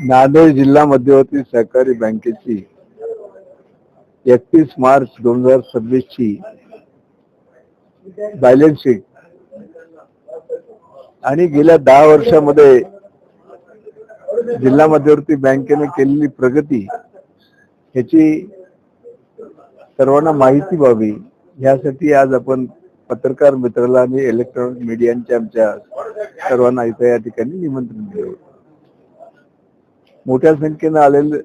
नांदेड जिल्हा मध्यवर्ती सहकारी बँकेची 31 मार्च 2026 ची बॅलन्स शीट आणि गेल्या 10 वर्षामध्ये जिल्हा मध्यवर्ती बँकेने केलेली प्रगती ह्याची सर्वांना माहिती व्हावी यासाठी आज आपण पत्रकार मित्राला आणि इलेक्ट्रॉनिक मीडियाच्या आमच्या सर्वांना इथे या ठिकाणी निमंत्रण दिले. मोठ्या संख्येने आलेले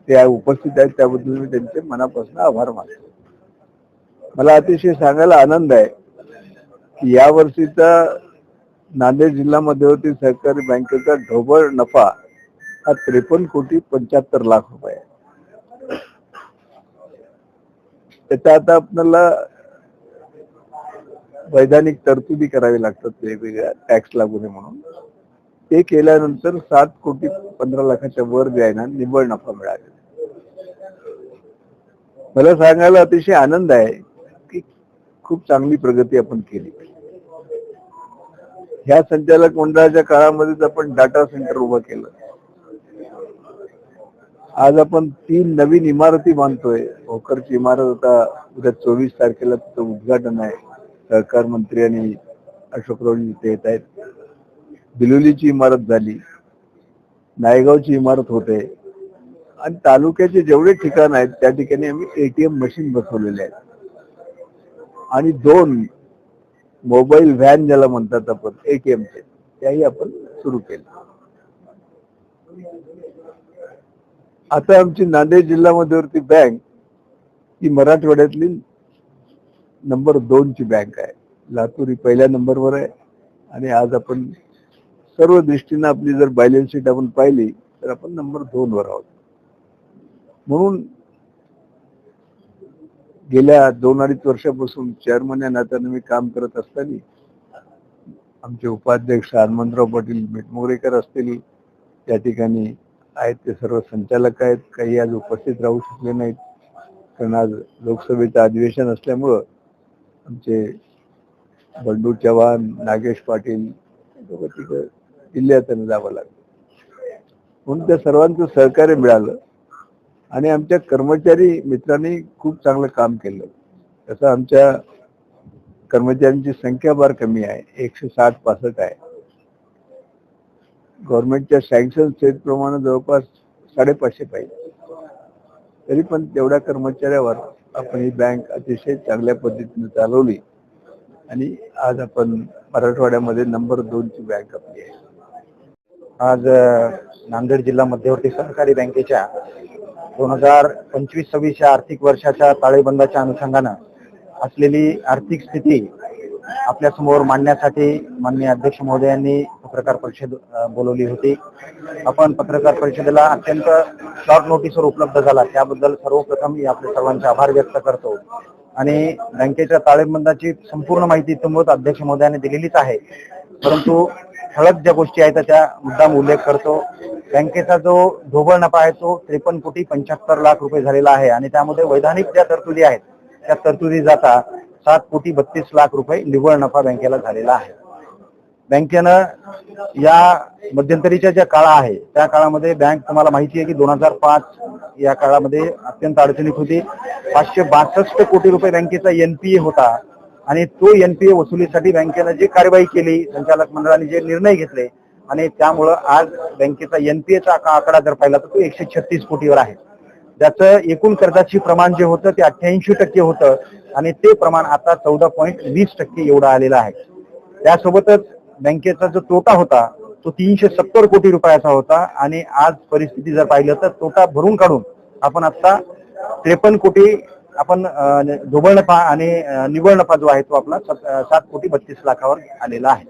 ते उपस्थित आहेत त्याबद्दल मी त्यांचे मनापासून आभार मानतो. मला अतिशय सांगायला आनंद आहे की या वर्षीचा नांदेड जिल्हा मध्यवर्ती सहकारी बँकेचा ढोबळ नफा हा 53,75,00,000 रुपये आहे. त्याचा आता आपल्याला वैधानिक तरतुदी करावी लागतात वेगवेगळ्या टॅक्स लागू नये म्हणून. ते केल्यानंतर 7,15,00,000च्या वर जे आहे ना निव्वळ नफा मिळाला. मला सांगायला अतिशय आनंद आहे की खूप चांगली प्रगती आपण केली. ह्या संचालक मंडळाच्या काळामध्येच आपण डाटा सेंटर उभं केलं. आज आपण 3 नवीन इमारती बांधतोय. भोकरची इमारत आता उद्या 24 तारखेला तिचं उद्घाटन आहे. सहकार मंत्री आणि अशोकरावजी इथे येत आहेत. बिलोलीची इमारत झाली, नायगावची इमारत होते आणि तालुक्याचे जेवढे ठिकाण आहेत त्या ठिकाणी आम्ही ATM मशीन बसवलेले आहेत आणि 2 मोबाईल व्हॅन ज्याला म्हणतात आपण ATMचे त्याही आपण सुरू केले. आता आमची नांदेड जिल्हा मध्यवर्ती बँक ही मराठवाड्यातली नंबर 2 ची बँक आहे. लातूर ही पहिल्या नंबरवर आहे आणि आज आपण सर्व दृष्टीने आपली जर बॅलन्स शीट आपण पाहिली तर आपण नंबर 2 वर आहोत. म्हणून गेल्या 2-2.5 वर्षापासून चेअरमन या नात्याने मी काम करत असताना आमचे उपाध्यक्ष हनुमंतराव पाटील मिटमोरेकर असतील, त्या ठिकाणी आहेत ते सर्व संचालक आहेत. काही आज उपस्थित राहू शकले नाहीत कारण आज लोकसभेचं अधिवेशन असल्यामुळं आमचे बंडू चव्हाण, नागेश पाटील तिकडे जिल्ह्यात जावं लागलं. म्हणून त्या सर्वांचं सहकार्य मिळालं आणि आमच्या कर्मचारी मित्रांनी खूप चांगलं काम केलं. तसं आमच्या कर्मचाऱ्यांची संख्या फार कमी आहे, 160-165 आहे. गव्हर्नमेंटच्या सँक्शन स्टेट प्रमाणे जवळपास 550 पाहिजे. तरी पण तेवढ्या कर्मचाऱ्यावर आपण ही बँक अतिशय चांगल्या पद्धतीने चालवली आणि आज आपण मराठवाड्यामध्ये नंबर 2 ची बँक आपली आहे. आज नांदेड जिल्हा मध्यवर्ती सहकारी बँकेच्या 2025-26 या आर्थिक वर्षाच्या ताळेबंदाच्या अनुषंगानं असलेली आर्थिक स्थिती आपल्या समोर मांडण्यासाठी माननीय अध्यक्ष महोदयांनी पत्रकार परिषद बोलवली होती. आपण पत्रकार परिषदेला अत्यंत शॉर्ट नोटीसवर उपलब्ध झाला त्याबद्दल सर्वप्रथम मी आपल्या सर्वांचे आभार व्यक्त करतो. आणि बँकेच्या ताळेबंदाची संपूर्ण माहिती तुम्हाला अध्यक्ष महोदयांनी दिलेलीच आहे, परंतु ठळक ज्या गोष्टी आहेत त्या मुद्दाम उल्लेख करतो. बँकेचा जो ढोबळ नफा आहे तो 53,75,00,000 रुपये झालेला आहे आणि त्यामध्ये वैधानिक ज्या तरतुदी आहेत त्या तरतुदी जाता 7,32,00,000 रुपये निव्वळ नफा बँकेला झालेला आहे. बँकेनं या मध्यंतरीच्या ज्या काळ आहे त्या काळामध्ये बँक तुम्हाला माहिती आहे की 2005 या काळामध्ये अत्यंत अडचणीत होती. 562 कोटी रुपये बँकेचा NPA होता आणि तो NPA वसुलीसाठी बँकेनं जी कार्यवाही केली, संचालक मंडळाने जे निर्णय घेतले आणि त्यामुळं आज बँकेचा NPAचा आकडा जर पाहिला तर तो 136 कोटीवर आहे. त्याचं एकूण कर्जाची प्रमाण जे होतं ते 88% होतं आणि ते प्रमाण आता 14.20% एवढं आलेलं आहे. त्यासोबतच बँकेचा जो तोटा होता तो 370 कोटी रुपयाचा होता आणि आज परिस्थिती जर पाहिलं तर तोटा भरून काढून आपण आता 53 कोटी आपण ढोबळ नफा आणि निव्वळ नफा जो आहे तो आपला 7,32,00,000 आलेला आहे.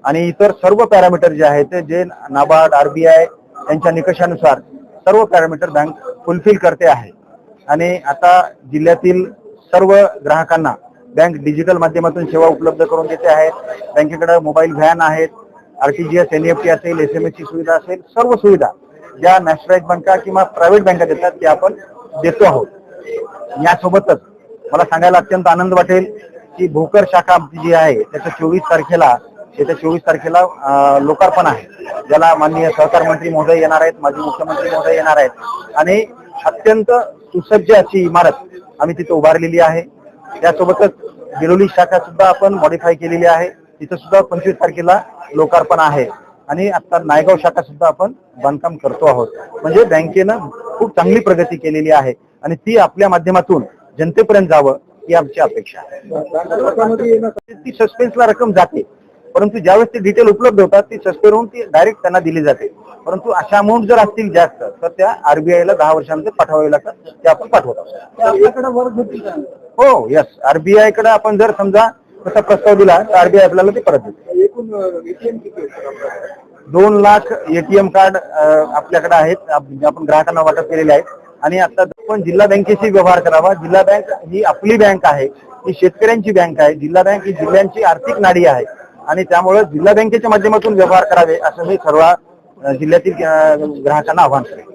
आणि इतर सर्व पॅरामीटर जे आहेत जे नाबार्ड RBI यांच्या निकषानुसार सर्व पॅरामीटर बँक फुलफिल करते आहे. आणि आता जिल्ह्यातील सर्व ग्राहकांना बँक डिजिटल माध्यमातून सेवा उपलब्ध करून देते आहे. बँकेकडे मोबाईल व्हॅन आहेत, RTGS NEFT असेल, SMS ची सुविधा असेल, सर्व सुविधा ज्या नॅशनलाइज बँका किंवा प्रायव्हेट बँका देतात ते आपण देतो आहोत. यासोबतच मला सांगायला अत्यंत आनंद वाटेल की भोकर शाखा आमची जी आहे त्याच्या 24 तारखेला येत्या 24 तारखेला लोकार्पण आहे, ज्याला माननीय सहकार मंत्री महोदय येणार आहेत, माजी मुख्यमंत्री महोदय येणार आहेत आणि अत्यंत सुसज्ज अशी इमारत आम्ही तिथे उभारलेली आहे. त्यासोबतच बिलोली शाखा सुद्धा आपण मॉडिफाय केलेली आहे, तिथं सुद्धा 25 तारखेला लोकार्पण आहे आणि आता नायगाव शाखा सुद्धा आपण बांधकाम करतो आहोत. म्हणजे बँकेनं खूप चांगली प्रगती केलेली आहे आणि ती आपल्या माध्यमातून जनतेपर्यंत जावं ही आमची अपेक्षा आहे. ती सस्पेन्सला रक्कम जाते, परंतु ज्यावेळेस ते डिटेल उपलब्ध होतात ती सस्पेंड होऊन ती डायरेक्ट त्यांना दिली जाते. परंतु अशा अमाऊंट जर असतील जास्त तर त्या आरबीआयला 10 वर्षांमध्ये पाठवावे लागतात, ते आपण पाठवत आहोत. हो यस, आरबीआय कडे आपण जर समजा तसा प्रस्ताव दिला तर आरबीआय आपल्याला ते परत देते. 2 लाख एटीएम कार्ड आपल्याकडे आहेत, आपण ग्राहकांना वाटप केलेले आहेत आणि आता आपण जिल्हा बँकेशी व्यवहार करावा. जिल्हा बँक ही आपली बँक आहे, ही शेतकऱ्यांची बँक आहे. जिल्हा बँक ही जिल्ह्यांची आर्थिक नाडी आहे आणि त्यामुळे जिल्हा बँकेच्या माध्यमातून व्यवहार करावे असं मी सर्व जिल्ह्यातील ग्राहकांना आवाहन करेन.